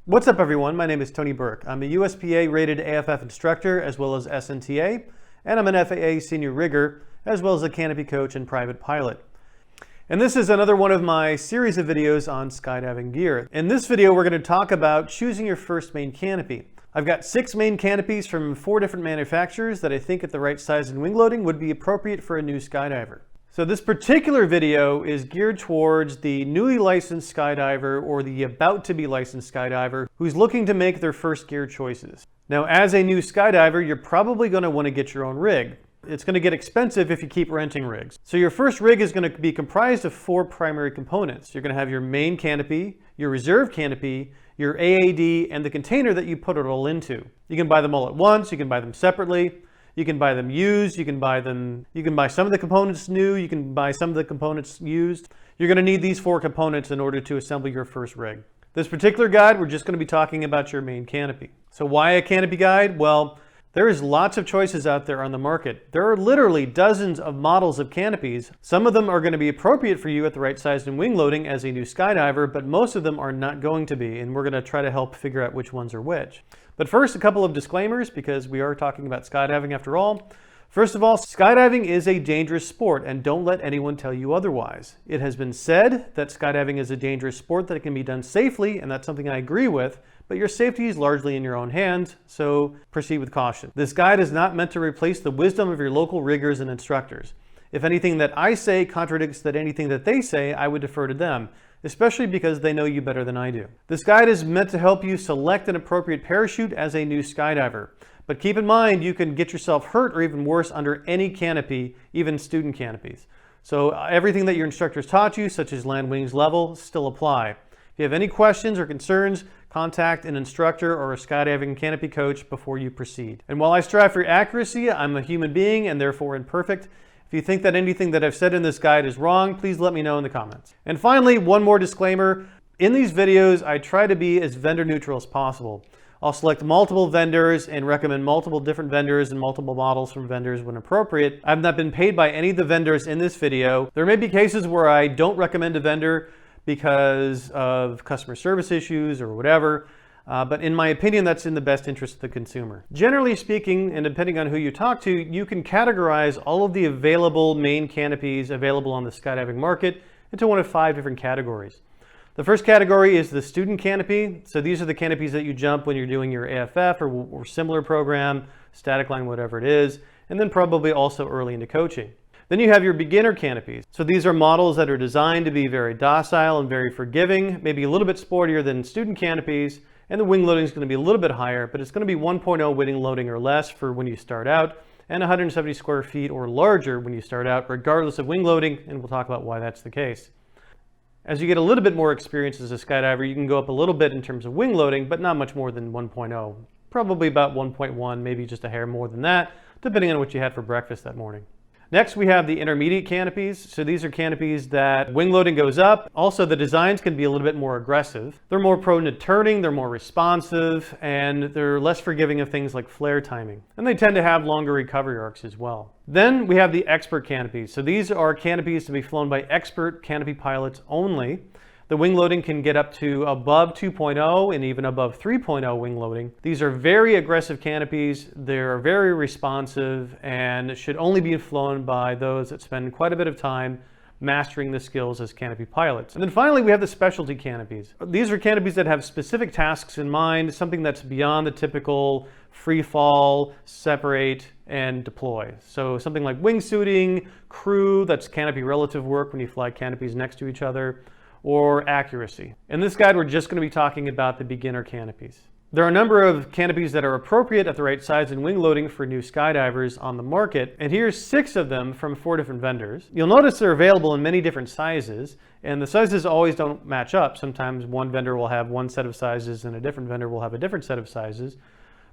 What's up everyone, my name is Tony Burke. I'm a USPA rated AFF instructor as well as SNTA, and I'm an FAA senior rigger as well as a Canopy coach and private pilot. And this is another one of my series of videos on skydiving gear. In this video we're going to talk about choosing your first main canopy. I've got 6 main canopies from 4 different manufacturers that I think at the right size and wing loading would be appropriate for a new skydiver. So this particular video is geared towards the newly licensed skydiver or the about to be licensed skydiver who's looking to make their first gear choices. Now, as a new skydiver, you're probably going to want to get your own rig. It's going to get expensive if you keep renting rigs. So your first rig is going to be comprised of 4 primary components. You're going to have your main canopy, your reserve canopy, your AAD, and the container that you put it all into. You can buy them all at once, you can buy them separately. You can buy them used, you can buy some of the components new, you can buy some of the components used. You're going to need these 4 components in order to assemble your first rig. This particular guide, we're just going to be talking about your main canopy. So why a canopy guide? Well, there is lots of choices out there on the market. There are literally dozens of models of canopies. Some of them are going to be appropriate for you at the right size and wing loading as a new skydiver, but most of them are not going to be, and we're going to try to help figure out which ones are which. But first, a couple of disclaimers, because we are talking about skydiving after all. First of all, skydiving is a dangerous sport, and don't let anyone tell you otherwise. It has been said that skydiving is a dangerous sport that it can be done safely, and that's something I agree with, but your safety is largely in your own hands, so proceed with caution. This guide is not meant to replace the wisdom of your local riggers and instructors. If anything that I say contradicts anything that they say, I would defer to them, especially because they know you better than I do. This guide is meant to help you select an appropriate parachute as a new skydiver. But keep in mind, you can get yourself hurt or even worse under any canopy, even student canopies. So everything that your instructors taught you, such as land wings level, still apply. If you have any questions or concerns, contact an instructor or a skydiving canopy coach before you proceed. And while I strive for accuracy, I'm a human being and therefore imperfect. If you think that anything that I've said in this guide is wrong, please let me know in the comments. And finally, one more disclaimer. In these videos, I try to be as vendor neutral as possible. I'll select multiple vendors and recommend multiple different vendors and multiple models from vendors when appropriate. I've not been paid by any of the vendors in this video. There may be cases where I don't recommend a vendor because of customer service issues or whatever. But in my opinion, that's in the best interest of the consumer. Generally speaking, and depending on who you talk to, you can categorize all of the available main canopies available on the skydiving market into one of 5 different categories. The first category is the student canopy. So these are the canopies that you jump when you're doing your AFF or similar program, static line, whatever it is, and then probably also early into coaching. Then you have your beginner canopies. So these are models that are designed to be very docile and very forgiving, maybe a little bit sportier than student canopies, and the wing loading is going to be a little bit higher, but it's going to be 1.0 wing loading or less for when you start out, and 170 square feet or larger when you start out, regardless of wing loading, and we'll talk about why that's the case. As you get a little bit more experience as a skydiver, you can go up a little bit in terms of wing loading, but not much more than 1.0. Probably about 1.1, maybe just a hair more than that, depending on what you had for breakfast that morning. Next, we have the intermediate canopies. So these are canopies that wing loading goes up. Also, the designs can be a little bit more aggressive. They're more prone to turning, they're more responsive, and they're less forgiving of things like flare timing. And they tend to have longer recovery arcs as well. Then we have the expert canopies. So these are canopies to be flown by expert canopy pilots only. The wing loading can get up to above 2.0 and even above 3.0 wing loading. These are very aggressive canopies. They're very responsive and should only be flown by those that spend quite a bit of time mastering the skills as canopy pilots. And then finally, we have the specialty canopies. These are canopies that have specific tasks in mind, something that's beyond the typical free fall, separate, and deploy. So something like wingsuiting, crew, that's canopy relative work when you fly canopies next to each other, or accuracy. In this guide, we're just going to be talking about the beginner canopies. There are a number of canopies that are appropriate at the right size and wing loading for new skydivers on the market, and here's 6 of them from 4 different vendors. You'll notice they're available in many different sizes, and the sizes always don't match up. Sometimes one vendor will have one set of sizes and a different vendor will have a different set of sizes.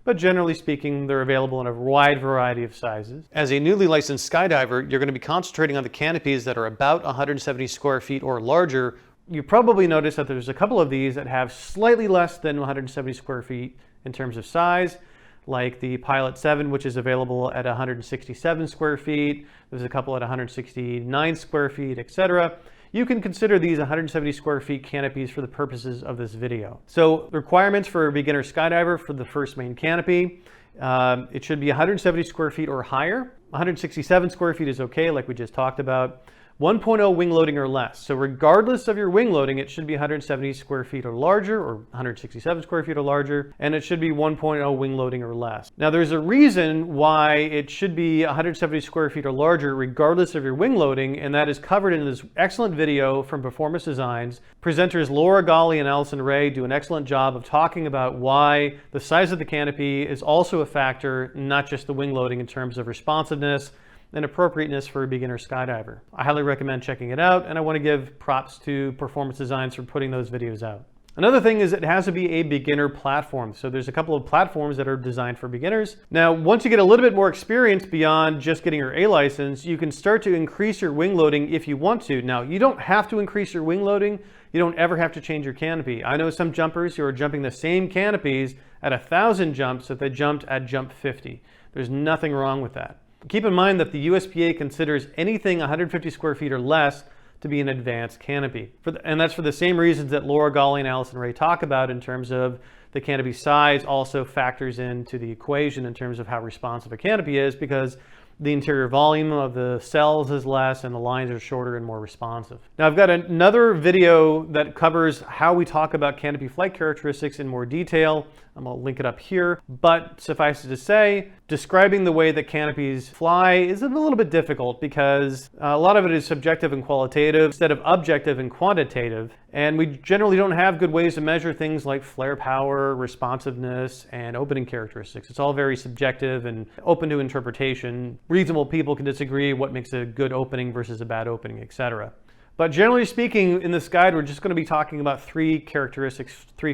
But generally speaking, they're available in a wide variety of sizes. As a newly licensed skydiver, you're going to be concentrating on the canopies that are about 170 square feet or larger. You probably noticed that there's a couple of these that have slightly less than 170 square feet in terms of size, like the Pilot 7, which is available at 167 square feet. There's a couple at 169 square feet, etc. you can consider these 170 square feet canopies for the purposes of this video. So requirements for a beginner skydiver for the first main canopy. It should be 170 square feet or higher. 167 square feet is okay, like we just talked about. 1.0 wing loading or less. So regardless of your wing loading, it should be 170 square feet or larger, or 167 square feet or larger, and it should be 1.0 wing loading or less. Now there's a reason why it should be 170 square feet or larger regardless of your wing loading, and that is covered in this excellent video from Performance Designs. Presenters Laura Golly and Allison Ray do an excellent job of talking about why the size of the canopy is also a factor, not just the wing loading, in terms of responsiveness and appropriateness for a beginner skydiver. I highly recommend checking it out, and I want to give props to Performance Designs for putting those videos out. Another thing is it has to be a beginner platform. So there's a couple of platforms that are designed for beginners. Now, once you get a little bit more experience beyond just getting your A license, you can start to increase your wing loading if you want to. Now, you don't have to increase your wing loading. You don't ever have to change your canopy. I know some jumpers who are jumping the same canopies at 1,000 jumps that they jumped at jump 50. There's nothing wrong with that. Keep in mind that the USPA considers anything 150 square feet or less to be an advanced canopy. And that's for the same reasons that Laura Golly and Allison Ray talk about, in terms of the canopy size also factors into the equation in terms of how responsive a canopy is, because the interior volume of the cells is less and the lines are shorter and more responsive. Now I've got another video that covers how we talk about canopy flight characteristics in more detail. I'm going to link it up here, but suffice it to say, describing the way that canopies fly is a little bit difficult because a lot of it is subjective and qualitative instead of objective and quantitative. And we generally don't have good ways to measure things like flare power, responsiveness, and opening characteristics. It's all very subjective and open to interpretation. Reasonable people can disagree what makes a good opening versus a bad opening, etc. But generally speaking, in this guide, we're just going to be talking about three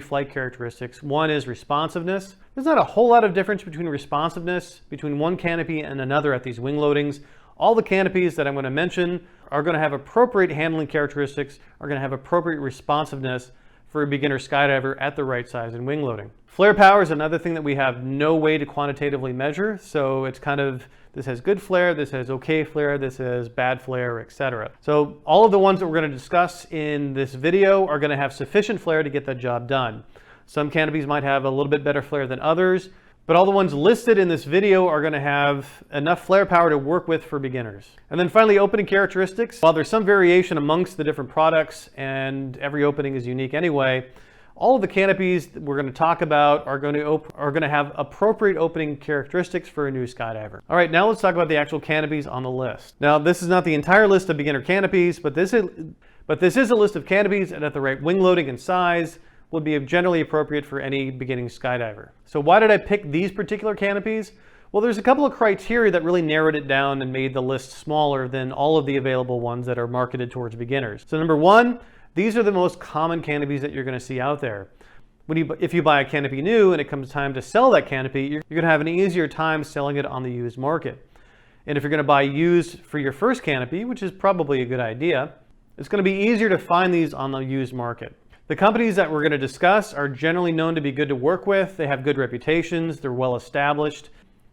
flight characteristics. One is responsiveness. There's not a whole lot of difference between responsiveness between one canopy and another at these wing loadings. All the canopies that I'm going to mention are going to have appropriate handling characteristics, are going to have appropriate responsiveness for a beginner skydiver at the right size and wing loading. Flare power is another thing that we have no way to quantitatively measure. So it's kind of, this has good flare, this has okay flare, this has bad flare, etc. So all of the ones that we're going to discuss in this video are going to have sufficient flare to get the job done. Some canopies might have a little bit better flare than others, but all the ones listed in this video are going to have enough flare power to work with for beginners. And then finally, opening characteristics. While there's some variation amongst the different products and every opening is unique anyway, all of the canopies that we're going to talk about are going to have appropriate opening characteristics for a new skydiver. All right, now let's talk about the actual canopies on the list. Now, this is not the entire list of beginner canopies, but this is a list of canopies that at the right wing loading and size would be generally appropriate for any beginning skydiver. So why did I pick these particular canopies? Well, there's a couple of criteria that really narrowed it down and made the list smaller than all of the available ones that are marketed towards beginners. So number one, these are the most common canopies that you're going to see out there. If you buy a canopy new and it comes time to sell that canopy, you're going to have an easier time selling it on the used market. And if you're going to buy used for your first canopy, which is probably a good idea, it's going to be easier to find these on the used market. The companies that we're going to discuss are generally known to be good to work with. They have good reputations. They're well established.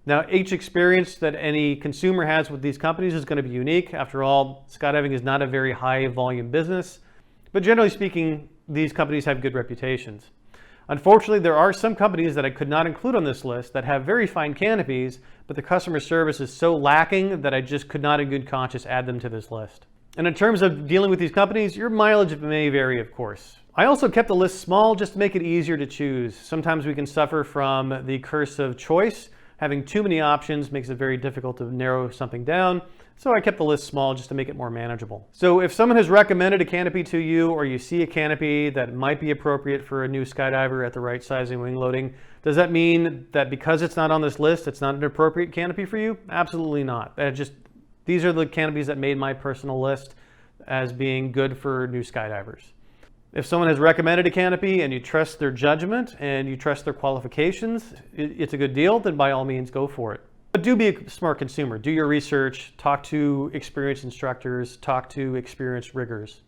Now, each experience that any consumer has with these companies is going to be unique. After all, skydiving is not a very high volume business. But generally speaking, these companies have good reputations. Unfortunately, there are some companies that I could not include on this list that have very fine canopies, but the customer service is so lacking that I just could not in good conscience add them to this list. And in terms of dealing with these companies, your mileage may vary, of course. I also kept the list small just to make it easier to choose. Sometimes we can suffer from the curse of choice. Having too many options makes it very difficult to narrow something down. So I kept the list small just to make it more manageable. So if someone has recommended a canopy to you, or you see a canopy that might be appropriate for a new skydiver at the right size and wing loading, does that mean that because it's not on this list, it's not an appropriate canopy for you? Absolutely not. These are the canopies that made my personal list as being good for new skydivers. If someone has recommended a canopy and you trust their judgment and you trust their qualifications, it's a good deal, then by all means go for it. But do be a smart consumer. Do your research, talk to experienced instructors, talk to experienced riggers.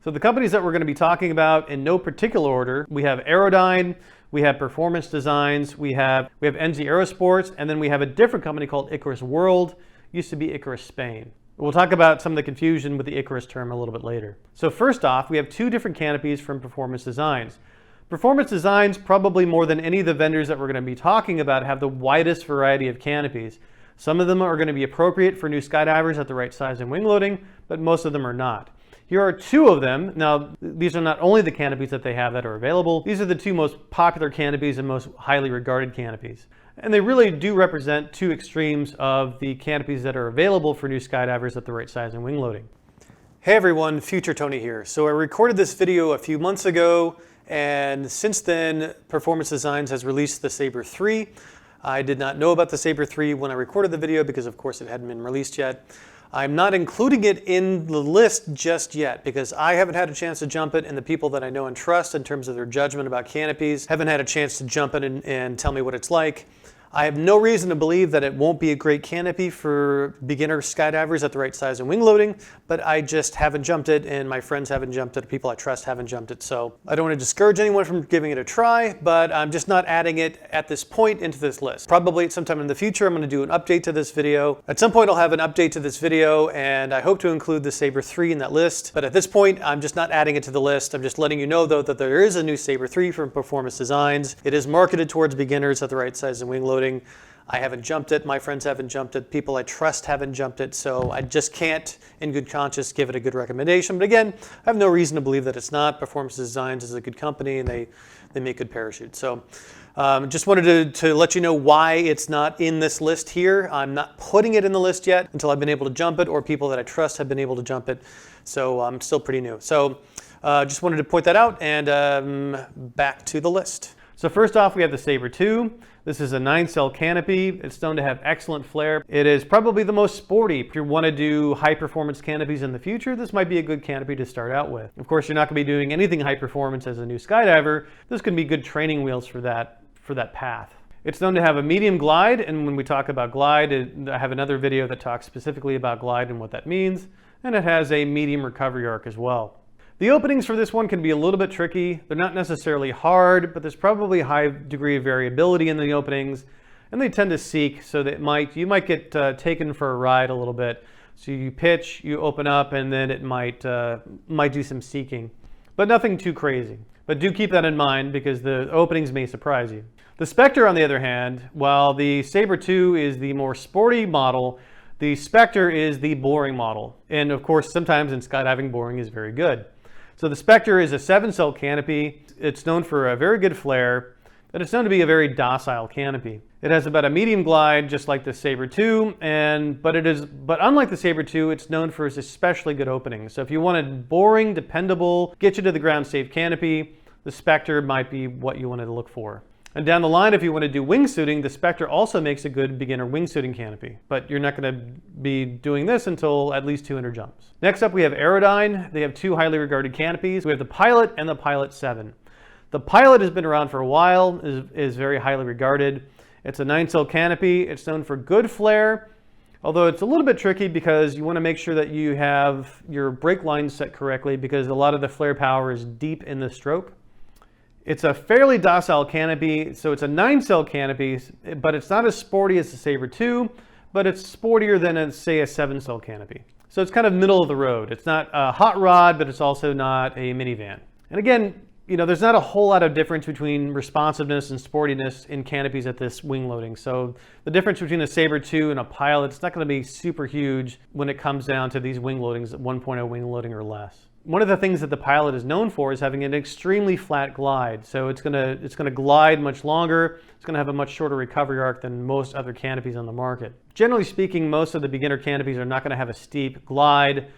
So the companies that we're going to be talking about in no particular order, we have Aerodyne, we have Performance Designs, we have NZ Aerosports, and then we have a different company called Icarus World, used to be Icarus Spain. We'll talk about some of the confusion with the Icarus term a little bit later. So first off, we have two different canopies from Performance Designs. Performance Designs, probably more than any of the vendors that we're going to be talking about, have the widest variety of canopies. Some of them are going to be appropriate for new skydivers at the right size and wing loading, but most of them are not. Here are two of them. Now, these are not only the canopies that they have that are available, these are the two most popular canopies and most highly regarded canopies. And they really do represent two extremes of the canopies that are available for new skydivers at the right size and wing loading. Hey everyone, Future Tony here. So I recorded this video a few months ago, and since then, Performance Designs has released the Sabre 3. I did not know about the Sabre 3 when I recorded the video because of course it hadn't been released yet. I'm not including it in the list just yet because I haven't had a chance to jump it, and the people that I know and trust in terms of their judgment about canopies haven't had a chance to jump it and tell me what it's like. I have no reason to believe that it won't be a great canopy for beginner skydivers at the right size and wing loading, but I just haven't jumped it, and my friends haven't jumped it, people I trust haven't jumped it. So I don't want to discourage anyone from giving it a try, but I'm just not adding it at this point into this list. Probably at some time in the future, I'm going to do an update to this video. At some point, I'll have an update to this video, and I hope to include the Sabre 3 in that list. But at this point, I'm just not adding it to the list. I'm just letting you know, though, that there is a new Sabre 3 from Performance Designs. It is marketed towards beginners at the right size and wing loading. I haven't jumped it, my friends haven't jumped it, people I trust haven't jumped it, so I just can't, in good conscience, give it a good recommendation. But again, I have no reason to believe that it's not. Performance Designs is a good company, and they make good parachutes. So just wanted to let you know why it's not in this list here. I'm not putting it in the list yet until I've been able to jump it, or people that I trust have been able to jump it. So I'm still pretty new. So just wanted to point that out, and back to the list. So first off, we have the Sabre 2. This is a 9-cell canopy. It's known to have excellent flare. It is probably the most sporty. If you want to do high performance canopies in the future, this might be a good canopy to start out with. Of course, you're not going to be doing anything high performance as a new skydiver. This can be good training wheels for that path. It's known to have a medium glide, and when we talk about glide, I have another video that talks specifically about glide and what that means, and it has a medium recovery arc as well. The openings for this one can be a little bit tricky. They're not necessarily hard, but there's probably a high degree of variability in the openings, and they tend to seek, so that you might get taken for a ride a little bit. So you pitch, you open up, and then it might do some seeking, but nothing too crazy. But do keep that in mind because the openings may surprise you. The Spectre, on the other hand, while the Sabre 2 is the more sporty model, the Spectre is the boring model. And of course, sometimes in skydiving, boring is very good. So the Spectre is a 7-cell canopy. It's known for a very good flare, and it's known to be a very docile canopy. It has about a medium glide, just like the Sabre 2, but unlike the Sabre 2, it's known for its especially good openings. So if you want a boring, dependable, get you to the ground safe canopy, the Spectre might be what you wanted to look for. And down the line, if you want to do wingsuiting, the Spectre also makes a good beginner wingsuiting canopy, but you're not going to be doing this until at least 200 jumps. Next up, we have Aerodyne. They have two highly regarded canopies. We have the Pilot and the Pilot 7. The Pilot has been around for a while, is very highly regarded. It's a 9-cell canopy. It's known for good flare, although it's a little bit tricky because you want to make sure that you have your brake lines set correctly because a lot of the flare power is deep in the stroke. It's a fairly docile canopy, so it's a 9-cell canopy, but it's not as sporty as the Sabre 2, but it's sportier than, say, a 7-cell canopy. So it's kind of middle of the road. It's not a hot rod, but it's also not a minivan. And again, there's not a whole lot of difference between responsiveness and sportiness in canopies at this wing loading. So the difference between a Sabre 2 and a Pilot, it's not going to be super huge when it comes down to these wing loadings at 1.0 wing loading or less. One of the things that the Pilot is known for is having an extremely flat glide. So it's going to glide much longer. It's going to have a much shorter recovery arc than most other canopies on the market. Generally speaking, most of the beginner canopies are not going to have a steep glide.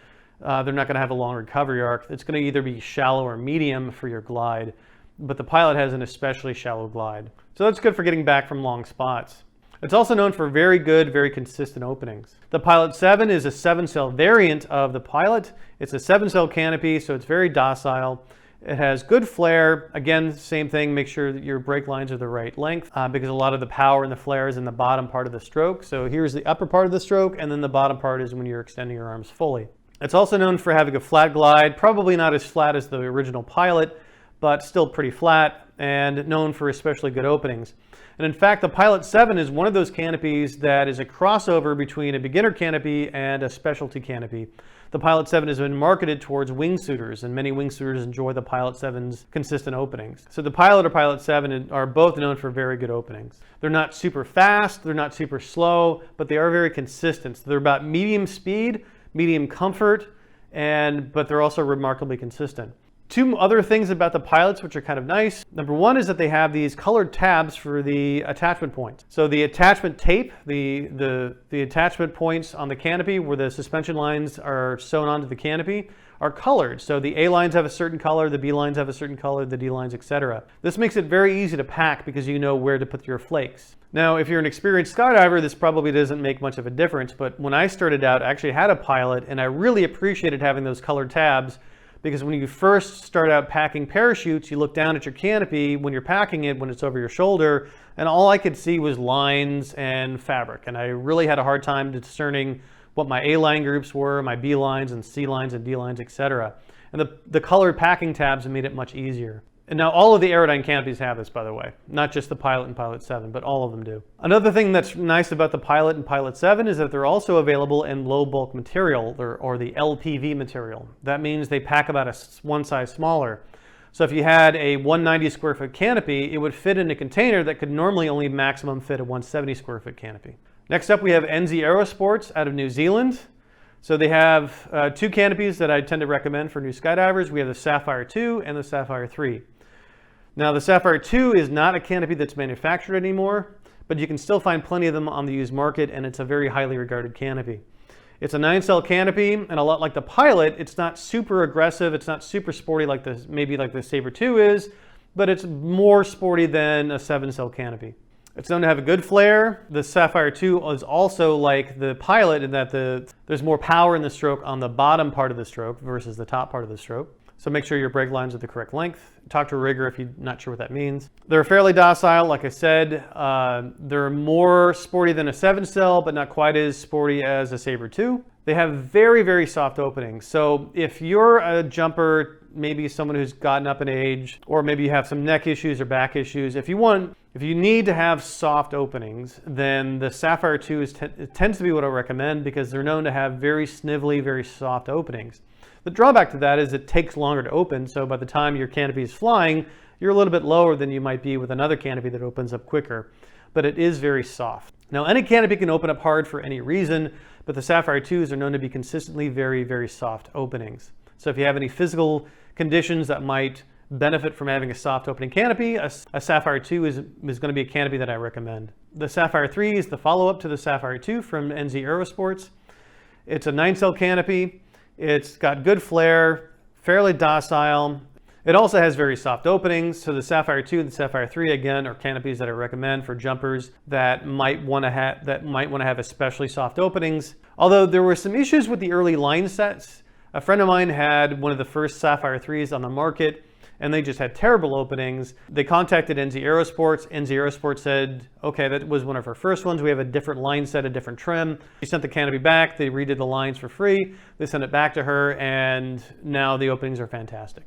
They're not going to have a long recovery arc. It's going to either be shallow or medium for your glide, but the Pilot has an especially shallow glide. So that's good for getting back from long spots. It's also known for very good, very consistent openings. The Pilot 7 is a 7-cell variant of the Pilot. It's a 7-cell canopy, so it's very docile. It has good flare. Again, same thing, make sure that your brake lines are the right length because a lot of the power and the flare is in the bottom part of the stroke. So here's the upper part of the stroke, and then the bottom part is when you're extending your arms fully. It's also known for having a flat glide, probably not as flat as the original Pilot, but still pretty flat and known for especially good openings. And in fact, the Pilot 7 is one of those canopies that is a crossover between a beginner canopy and a specialty canopy. The Pilot 7 has been marketed towards wingsuiters, and many wingsuiters enjoy the Pilot 7's consistent openings. So the Pilot or Pilot 7 are both known for very good openings. They're not super fast, they're not super slow, but they are very consistent. So they're about medium speed, medium comfort, but they're also remarkably consistent. Two other things about the Pilots which are kind of nice. Number one is that they have these colored tabs for the attachment points. So the attachment tape, the attachment points on the canopy where the suspension lines are sewn onto the canopy are colored. So the A lines have a certain color, the B lines have a certain color, the D lines, etc. This makes it very easy to pack because you know where to put your flakes. Now, if you're an experienced skydiver, this probably doesn't make much of a difference, but when I started out, I actually had a Pilot and I really appreciated having those colored tabs, because when you first start out packing parachutes, you look down at your canopy when you're packing it, when it's over your shoulder, and all I could see was lines and fabric. And I really had a hard time discerning what my A-line groups were, my B lines and C lines and D lines, etc. And the colored packing tabs made it much easier. And now all of the Aerodyne canopies have this, by the way, not just the Pilot and Pilot 7, but all of them do. Another thing that's nice about the Pilot and Pilot 7 is that they're also available in low bulk material, or the LPV material. That means they pack about one size smaller. So if you had a 190 square foot canopy, it would fit in a container that could normally only maximum fit a 170 square foot canopy. Next up, we have NZ Aerosports out of New Zealand. So they have two canopies that I tend to recommend for new skydivers. We have the Sapphire 2 and the Sapphire 3. Now the Sapphire 2 is not a canopy that's manufactured anymore, but you can still find plenty of them on the used market, and it's a very highly regarded canopy. It's a 9-cell canopy, and a lot like the Pilot, it's not super aggressive, it's not super sporty like maybe like the Sabre 2 is, but it's more sporty than a 7-cell canopy. It's known to have a good flare. The Sapphire 2 is also like the Pilot in that there's more power in the stroke on the bottom part of the stroke versus the top part of the stroke. So make sure your brake lines are the correct length. Talk to a rigger if you're not sure what that means. They're fairly docile, like I said. They're more sporty than a 7-cell, but not quite as sporty as a Sabre 2. They have very, very soft openings. So if you're a jumper, maybe someone who's gotten up in age, or maybe you have some neck issues or back issues, if you need to have soft openings, then the Sapphire 2 tends to be what I recommend, because they're known to have very snivelly, very soft openings. The drawback to that is it takes longer to open, so by the time your canopy is flying, you're a little bit lower than you might be with another canopy that opens up quicker, but it is very soft. Now, any canopy can open up hard for any reason, but the Sapphire 2s are known to be consistently very, very soft openings. So if you have any physical conditions that might benefit from having a soft opening canopy, a Sapphire 2 is going to be a canopy that I recommend. The Sapphire 3 is the follow-up to the Sapphire 2 from NZ Aerosports. It's a 9-cell canopy. It's got good flare, fairly docile. It also has very soft openings. So the Sapphire 2 and the Sapphire 3, again, are canopies that I recommend for jumpers that might want to have especially soft openings. Although there were some issues with the early line sets. A friend of mine had one of the first Sapphire 3s on the market, and they just had terrible openings. They contacted NZ Aerosports. NZ Aerosports said, okay, that was one of our first ones. We have a different line set, a different trim. She sent the canopy back. They redid the lines for free. They sent it back to her, and now the openings are fantastic.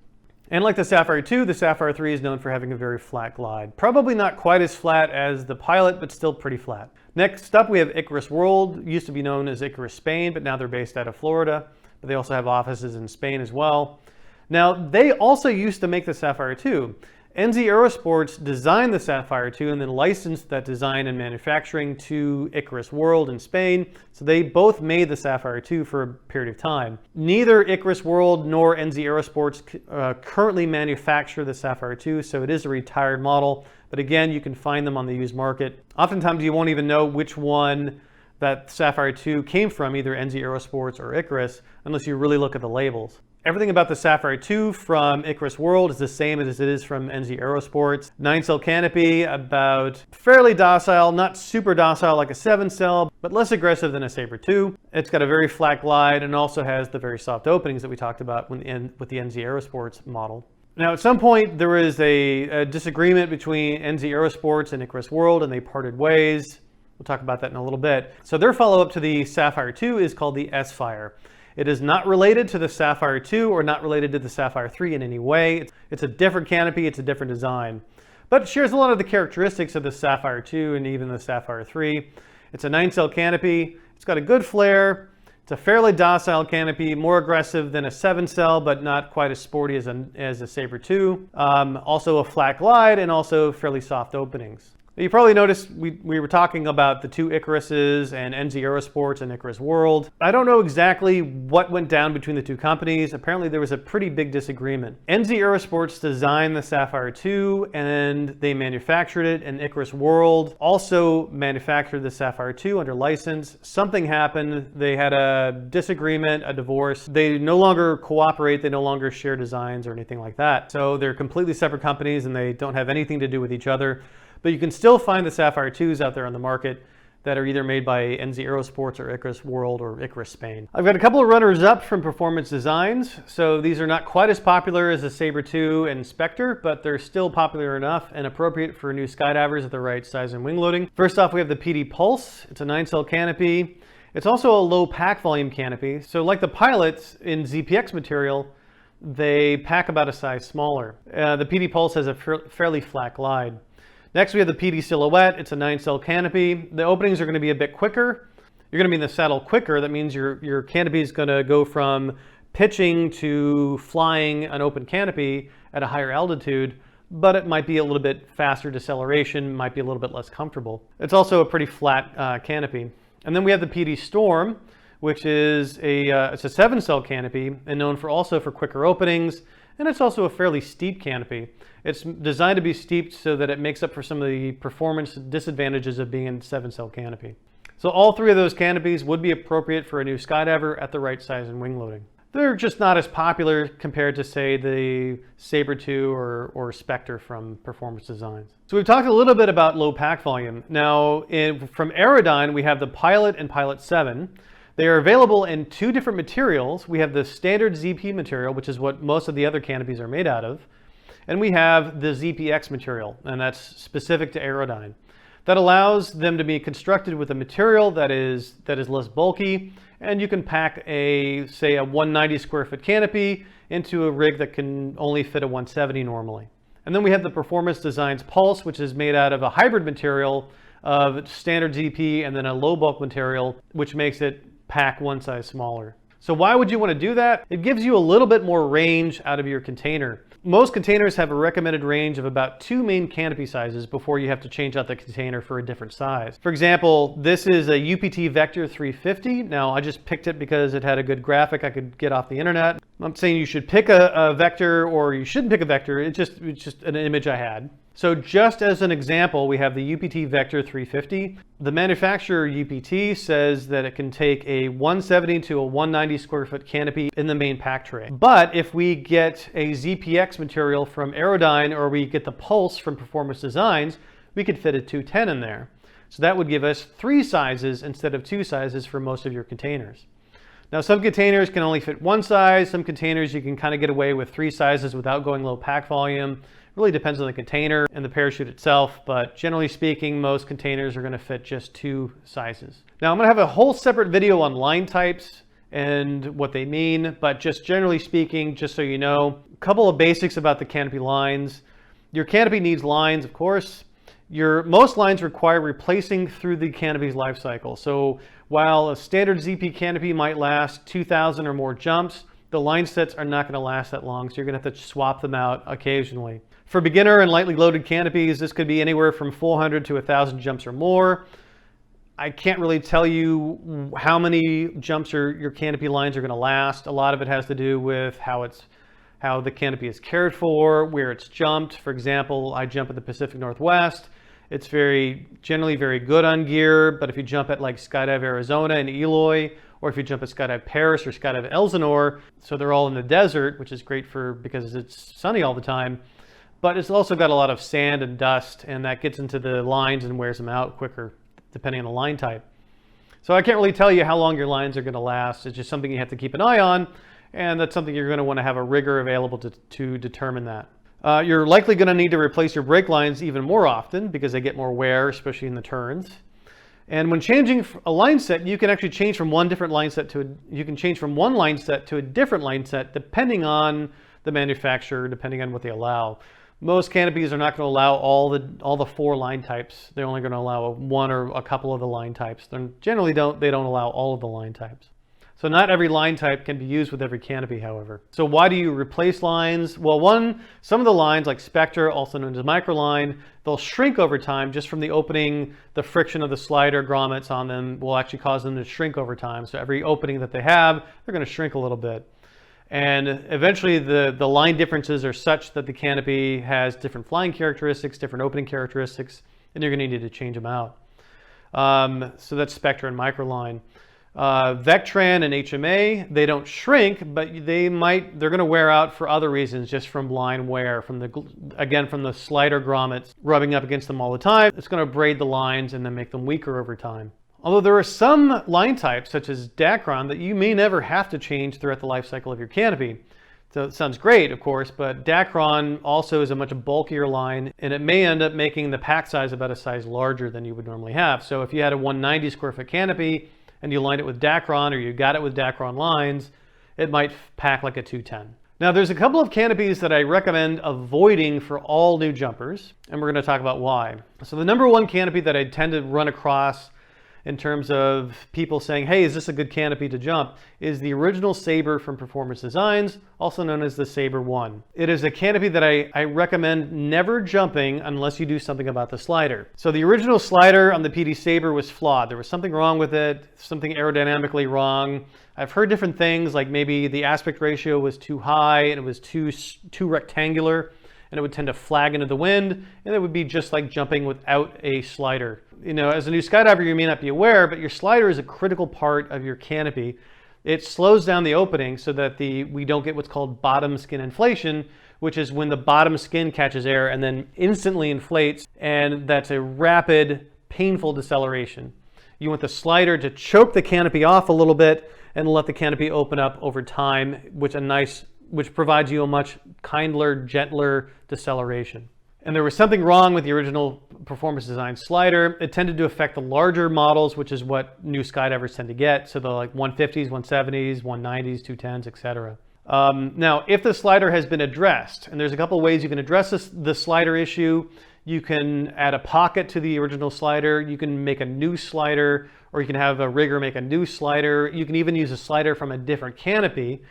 And like the Sapphire 2, the Sapphire 3 is known for having a very flat glide. Probably not quite as flat as the Pilot, but still pretty flat. Next up, we have Icarus World. Used to be known as Icarus Spain, but now they're based out of Florida. But they also have offices in Spain as well. Now, they also used to make the Sapphire 2. NZ Aerosports designed the Sapphire 2 and then licensed that design and manufacturing to Icarus World in Spain. So they both made the Sapphire 2 for a period of time. Neither Icarus World nor NZ Aerosports currently manufacture the Sapphire 2, so it is a retired model. But again, you can find them on the used market. Oftentimes, you won't even know which one that Sapphire 2 came from, either NZ Aerosports or Icarus, unless you really look at the labels. Everything about the Sapphire 2 from Icarus World is the same as it is from NZ Aerosports. 9-cell canopy, about fairly docile, not super docile like a 7-cell, but less aggressive than a Sabre 2. It's got a very flat glide and also has the very soft openings that we talked about with the NZ Aerosports model. Now, at some point, there was a disagreement between NZ Aerosports and Icarus World, and they parted ways. We'll talk about that in a little bit. So their follow-up to the Sapphire 2 is called the S-Fire. It is not related to the Sapphire 2 or not related to the Sapphire 3 in any way. It's a different canopy, it's a different design. But it shares a lot of the characteristics of the Sapphire 2 and even the Sapphire 3. It's a 9-cell canopy, it's got a good flare, it's a fairly docile canopy, more aggressive than a 7-cell, but not quite as sporty as a Sabre 2. Also a flat glide and also fairly soft openings. You probably noticed we were talking about the two Icaruses and NZ Aerosports and Icarus World. I don't know exactly what went down between the two companies. Apparently there was a pretty big disagreement. NZ Aerosports designed the Sapphire 2 and they manufactured it, and Icarus World also manufactured the Sapphire 2 under license. Something happened. They had a disagreement, a divorce. They no longer cooperate. They no longer share designs or anything like that. So they're completely separate companies and they don't have anything to do with each other. But you can still find the Sapphire 2s out there on the market that are either made by NZ Aerosports or Icarus World or Icarus Spain. I've got a couple of runners-up from Performance Designs. So these are not quite as popular as the Sabre 2 and Spectre, but they're still popular enough and appropriate for new skydivers at the right size and wing loading. First off, we have the PD Pulse. It's a 9-cell canopy. It's also a low pack volume canopy. So like the pilots in ZPX material, they pack about a size smaller. The PD Pulse has a fairly flat glide. Next, we have the PD Silhouette. It's a 9-cell canopy. The openings are going to be a bit quicker. You're going to be in the saddle quicker. That means your canopy is going to go from pitching to flying an open canopy at a higher altitude, but it might be a little bit faster deceleration, might be a little bit less comfortable. It's also a pretty flat canopy. And then we have the PD Storm, which is it's a 7-cell canopy and known also for quicker openings. And it's also a fairly steep canopy. It's designed to be steeped so that it makes up for some of the performance disadvantages of being in 7-cell canopy. So all three of those canopies would be appropriate for a new skydiver at the right size and wing loading. They're just not as popular compared to, say, the Sabre 2 or Spectre from Performance Designs. So we've talked a little bit about low pack volume. Now, from Aerodyne, we have the Pilot and Pilot 7. They are available in two different materials. We have the standard ZP material, which is what most of the other canopies are made out of. And we have the ZPX material, and that's specific to Aerodyne. That allows them to be constructed with a material that is less bulky, and you can pack say a 190 square foot canopy into a rig that can only fit a 170 normally. And then we have the Performance Designs Pulse, which is made out of a hybrid material of standard ZP and then a low bulk material, which makes it pack one size smaller. So why would you want to do that? It gives you a little bit more range out of your container. Most containers have a recommended range of about 2 main canopy sizes before you have to change out the container for a different size. For example, this is a UPT Vector 350. Now I just picked it because it had a good graphic I could get off the internet. I'm not saying you should pick a vector or you shouldn't pick a vector. It's just an image I had. So just as an example, we have the UPT Vector 350. The manufacturer UPT says that it can take a 170 to a 190 square foot canopy in the main pack tray. But if we get a ZPX material from Aerodyne or we get the Pulse from Performance Designs, we could fit a 210 in there. So that would give us 3 sizes instead of 2 sizes for most of your containers. Now some containers can only fit 1 size, some containers you can kind of get away with 3 sizes without going low pack volume. Really depends on the container and the parachute itself, but generally speaking, most containers are going to fit just 2 sizes. Now I'm going to have a whole separate video on line types and what they mean, but just generally speaking, just so you know, a couple of basics about the canopy lines. Your canopy needs lines, of course. Most lines require replacing through the canopy's life cycle. So while a standard ZP canopy might last 2,000 or more jumps, the line sets are not going to last that long, so you're going to have to swap them out occasionally. For beginner and lightly loaded canopies, this could be anywhere from 400 to 1,000 jumps or more. I can't really tell you how many jumps your canopy lines are going to last. A lot of it has to do with how the canopy is cared for, where it's jumped. For example, I jump at the Pacific Northwest. It's generally very good on gear, but if you jump at like Skydive Arizona in Eloy, or if you jump at Skydive Paris or Skydive Elsinore, so they're all in the desert, which is great because it's sunny all the time. But it's also got a lot of sand and dust, and that gets into the lines and wears them out quicker, depending on the line type. So I can't really tell you how long your lines are going to last. It's just something you have to keep an eye on, and that's something you're going to want to have a rigger available to determine that. You're likely going to need to replace your brake lines even more often because they get more wear, especially in the turns. And when changing a line set, you can actually change from one line set to a different line set depending on the manufacturer, depending on what they allow. Most canopies are not going to allow all the 4 line types. They're only going to allow one or a couple of the line types. They generally don't allow all of the line types. So not every line type can be used with every canopy, however. So why do you replace lines? Well, some of the lines like Spectre, also known as microline, they'll shrink over time just from the opening. The friction of the slider grommets on them will actually cause them to shrink over time. So every opening that they have, they're going to shrink a little bit. And eventually the line differences are such that the canopy has different flying characteristics, different opening characteristics, and you're going to need to change them out. So that's Spectre and microline. Vectran and HMA, they don't shrink, but they're going to wear out for other reasons, just from line wear, from the slider grommets rubbing up against them all the time. It's going to braid the lines and then make them weaker over time. Although there are some line types, such as Dacron, that you may never have to change throughout the life cycle of your canopy. So it sounds great, of course, but Dacron also is a much bulkier line, and it may end up making the pack size about a size larger than you would normally have. So if you had a 190 square foot canopy and you lined it with Dacron, or you got it with Dacron lines, it might pack like a 210. Now there's a couple of canopies that I recommend avoiding for all new jumpers, and we're going to talk about why. So the number one canopy that I tend to run across in terms of people saying, hey, is this a good canopy to jump, is the original Sabre from Performance Designs, also known as the Sabre 1. It is a canopy that I recommend never jumping unless you do something about the slider. So the original slider on the PD Sabre was flawed. There was something wrong with it, something aerodynamically wrong. I've heard different things, like maybe the aspect ratio was too high and it was too rectangular, and it would tend to flag into the wind, and it would be just like jumping without a slider. You know, as a new skydiver, you may not be aware, but your slider is a critical part of your canopy. It slows down the opening so that we don't get what's called bottom skin inflation, which is when the bottom skin catches air and then instantly inflates, and that's a rapid, painful deceleration. You want the slider to choke the canopy off a little bit and let the canopy open up over time, which provides you a much kinder, gentler deceleration. And there was something wrong with the original Performance Design slider. It tended to affect the larger models, which is what new skydivers tend to get. So the like 150s, 170s, 190s, 210s, etc. Now, if the slider has been addressed, and there's a couple of ways you can address the slider issue. You can add a pocket to the original slider. You can make a new slider, or you can have a rigger make a new slider. You can even use a slider from a different canopy.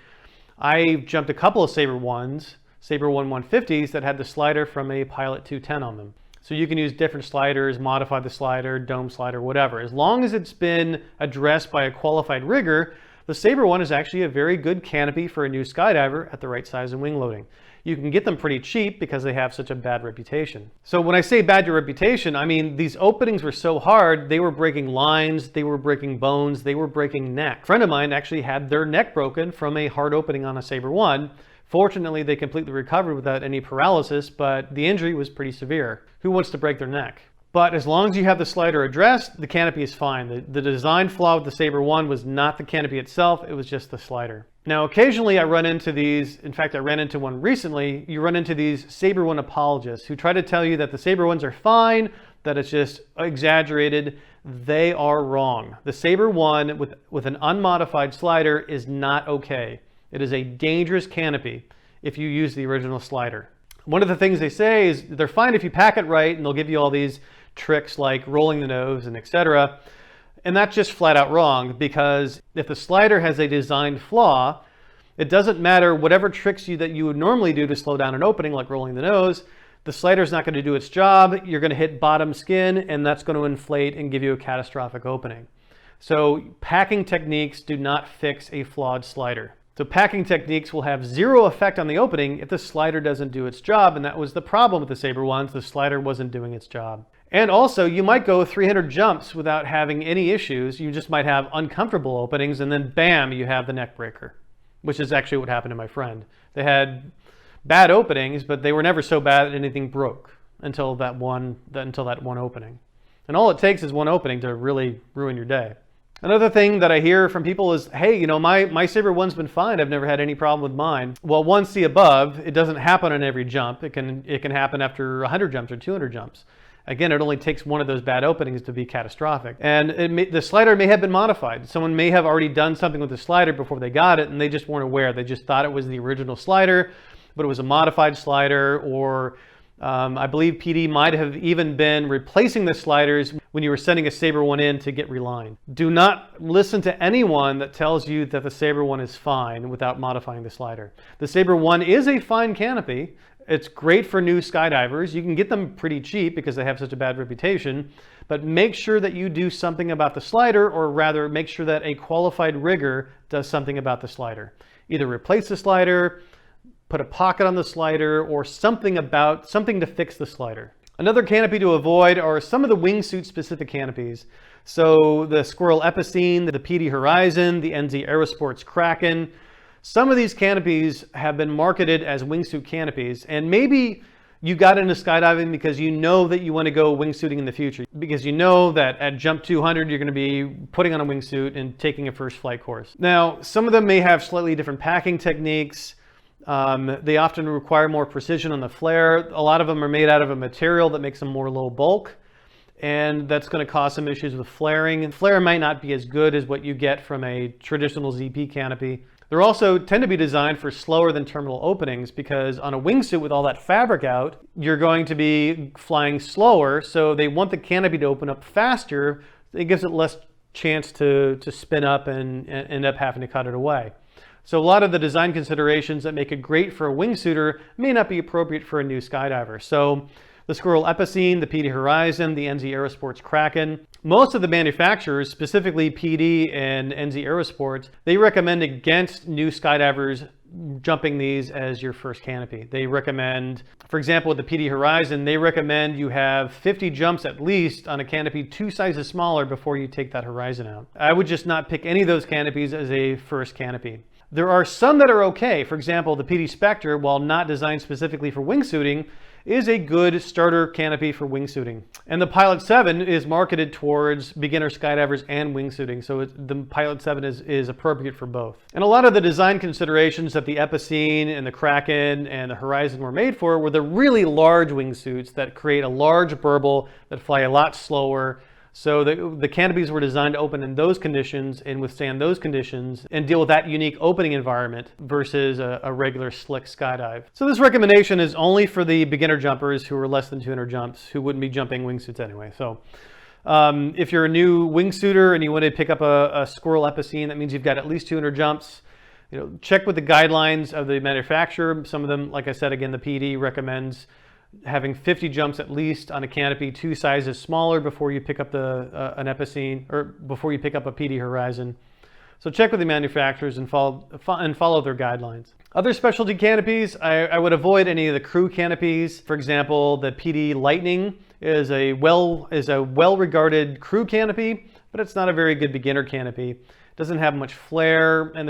I jumped a couple of Sabre 1s, Sabre 1 150s that had the slider from a Pilot 210 on them. So you can use different sliders, modify the slider, dome slider, whatever. As long as it's been addressed by a qualified rigger, the Sabre 1 is actually a very good canopy for a new skydiver at the right size and wing loading. You can get them pretty cheap because they have such a bad reputation. So when I say bad reputation, I mean these openings were so hard, they were breaking lines, they were breaking bones, they were breaking neck. A friend of mine actually had their neck broken from a hard opening on a Sabre 1. Fortunately, they completely recovered without any paralysis, but the injury was pretty severe. Who wants to break their neck? But as long as you have the slider addressed, the canopy is fine. The design flaw with the Sabre 1 was not the canopy itself, it was just the slider. Now, occasionally I run into these, in fact, I ran into one recently, you run into these Sabre 1 apologists who try to tell you that the Sabre 1s are fine, that it's just exaggerated. They are wrong. The Sabre 1 with an unmodified slider is not okay. It is a dangerous canopy if you use the original slider. One of the things they say is they're fine if you pack it right, and they'll give you all these tricks like rolling the nose and etc. And that's just flat out wrong, because if the slider has a design flaw, it doesn't matter whatever tricks that you would normally do to slow down an opening, like rolling the nose, the slider's not going to do its job. You're going to hit bottom skin, and that's going to inflate and give you a catastrophic opening. So packing techniques do not fix a flawed slider. So packing techniques will have zero effect on the opening if the slider doesn't do its job, and that was the problem with the Sabre 1s. The slider wasn't doing its job. And also, you might go 300 jumps without having any issues. You just might have uncomfortable openings, and then bam, you have the neck breaker, which is actually what happened to my friend. They had bad openings, but they were never so bad that anything broke until that one opening. And all it takes is one opening to really ruin your day. Another thing that I hear from people is, hey, you know, my Sabre 1's been fine. I've never had any problem with mine. Well, 1C above, it doesn't happen on every jump. It can happen after 100 jumps or 200 jumps. Again, it only takes one of those bad openings to be catastrophic. And the slider may have been modified. Someone may have already done something with the slider before they got it, and they just weren't aware. They just thought it was the original slider, but it was a modified slider, or I believe PD might have even been replacing the sliders when you were sending a Sabre one in to get relined. Do not listen to anyone that tells you that the Sabre one is fine without modifying the slider. The Sabre one is a fine canopy. It's great for new skydivers. You can get them pretty cheap because they have such a bad reputation, but make sure that you do something about the slider, or rather make sure that a qualified rigger does something about the slider. Either replace the slider, put a pocket on the slider, or something to fix the slider. Another canopy to avoid are some of the wingsuit specific canopies. So the Squirrel Epicene, the PD Horizon, the NZ Aerosports Kraken. Some of these canopies have been marketed as wingsuit canopies, and maybe you got into skydiving because you know that you want to go wingsuiting in the future, because you know that at Jump 200 you're going to be putting on a wingsuit and taking a first flight course. Now, some of them may have slightly different packing techniques. They often require more precision on the flare. A lot of them are made out of a material that makes them more low bulk, and that's going to cause some issues with flaring. And flare might not be as good as what you get from a traditional ZP canopy. They also tend to be designed for slower than terminal openings, because on a wingsuit with all that fabric out, you're going to be flying slower, so they want the canopy to open up faster. It gives it less chance to spin up and end up having to cut it away. So a lot of the design considerations that make it great for a wingsuiter may not be appropriate for a new skydiver. So the Squirrel Epicene, the PD Horizon, the NZ Aerosports Kraken. Most of the manufacturers, specifically PD and NZ Aerosports, they recommend against new skydivers jumping these as your first canopy. They recommend, for example, with the PD Horizon, they recommend you have 50 jumps at least on a canopy 2 sizes smaller before you take that Horizon out. I would just not pick any of those canopies as a first canopy. There are some that are okay. For example, the PD Spectre, while not designed specifically for wingsuiting, is a good starter canopy for wingsuiting. And the Pilot 7 is marketed towards beginner skydivers and wingsuiting, so the Pilot 7 is appropriate for both. And a lot of the design considerations that the Epicene and the Kraken and the Horizon were made for were the really large wingsuits that create a large burble that fly a lot slower. So the canopies were designed to open in those conditions and withstand those conditions and deal with that unique opening environment versus a regular slick skydive. So this recommendation is only for the beginner jumpers who are less than 200 jumps, who wouldn't be jumping wingsuits anyway. So if you're a new wingsuiter and you want to pick up a Squirrel Epicene, that means you've got at least 200 jumps. Check with the guidelines of the manufacturer. Some of them, like I said, again, the PD recommends having 50 jumps at least on a canopy 2 sizes smaller before you pick up an Epicene, or before you pick up a PD Horizon. So check with the manufacturers and follow their guidelines. Other specialty canopies, I would avoid any of the crew canopies. For example, the PD Lightning is a well-regarded crew canopy, but it's not a very good beginner canopy. It doesn't have much flare, and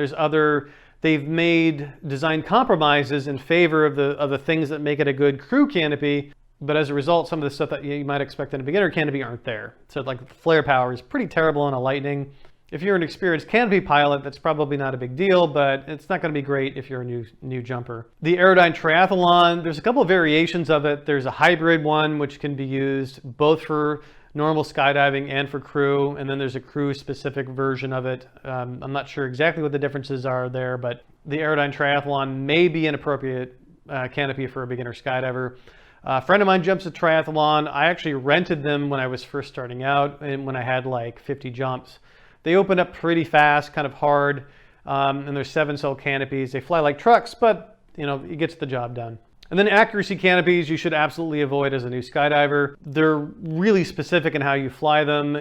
they've made design compromises in favor of the things that make it a good crew canopy, but as a result, some of the stuff that you might expect in a beginner canopy aren't there. So like the flare power is pretty terrible on a Lightning. If you're an experienced canopy pilot, that's probably not a big deal, but it's not going to be great if you're a new jumper. The Aerodyne Triathlon, there's a couple of variations of it. There's a hybrid one, which can be used both for normal skydiving and for crew, and then there's a crew-specific version of it. I'm not sure exactly what the differences are there, but the Aerodyne Triathlon may be an appropriate canopy for a beginner skydiver. A friend of mine jumps a triathlon. I actually rented them when I was first starting out and when I had like 50 jumps. They open up pretty fast, kind of hard, and they're 7-cell canopies. They fly like trucks, but it gets the job done. And then accuracy canopies you should absolutely avoid as a new skydiver. They're really specific in how you fly them.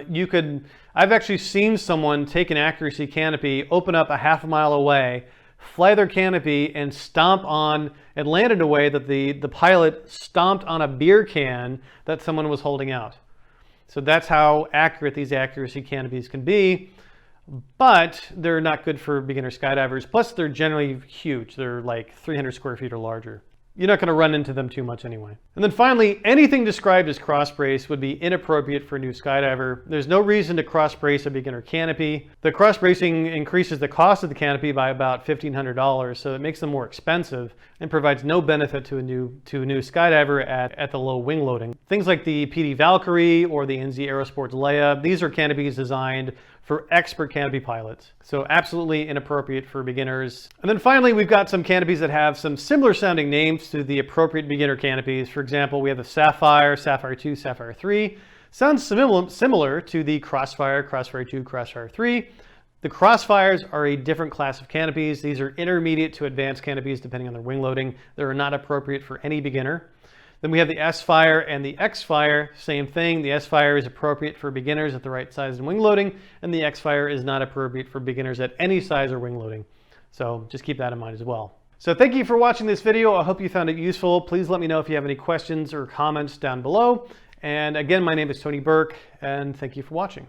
I've actually seen someone take an accuracy canopy, open up a half a mile away, fly their canopy, and stomp on and land in a way that the pilot stomped on a beer can that someone was holding out. So that's how accurate these accuracy canopies can be, but they're not good for beginner skydivers. Plus, they're generally huge. They're like 300 square feet or larger. you're not going to run into them too much anyway. And then finally, anything described as cross-brace would be inappropriate for a new skydiver. There's no reason to cross-brace a beginner canopy. The cross-bracing increases the cost of the canopy by about $1,500, so it makes them more expensive and provides no benefit to a new skydiver at the low wing loading. Things like the PD Valkyrie or the NZ Aerosports Leia, these are canopies designed for expert canopy pilots. So absolutely inappropriate for beginners. And then finally, we've got some canopies that have some similar sounding names to the appropriate beginner canopies. For example, we have the Sapphire, Sapphire 2, Sapphire 3. Sounds similar to the Crossfire, Crossfire 2, Crossfire 3. The Crossfires are a different class of canopies. These are intermediate to advanced canopies depending on their wing loading. They're not appropriate for any beginner. Then we have the S-Fire and the X-Fire, same thing. The S-Fire is appropriate for beginners at the right size and wing loading, and the X-Fire is not appropriate for beginners at any size or wing loading. So just keep that in mind as well. So thank you for watching this video. I hope you found it useful. Please let me know if you have any questions or comments down below. And again, my name is Tony Burke, and thank you for watching.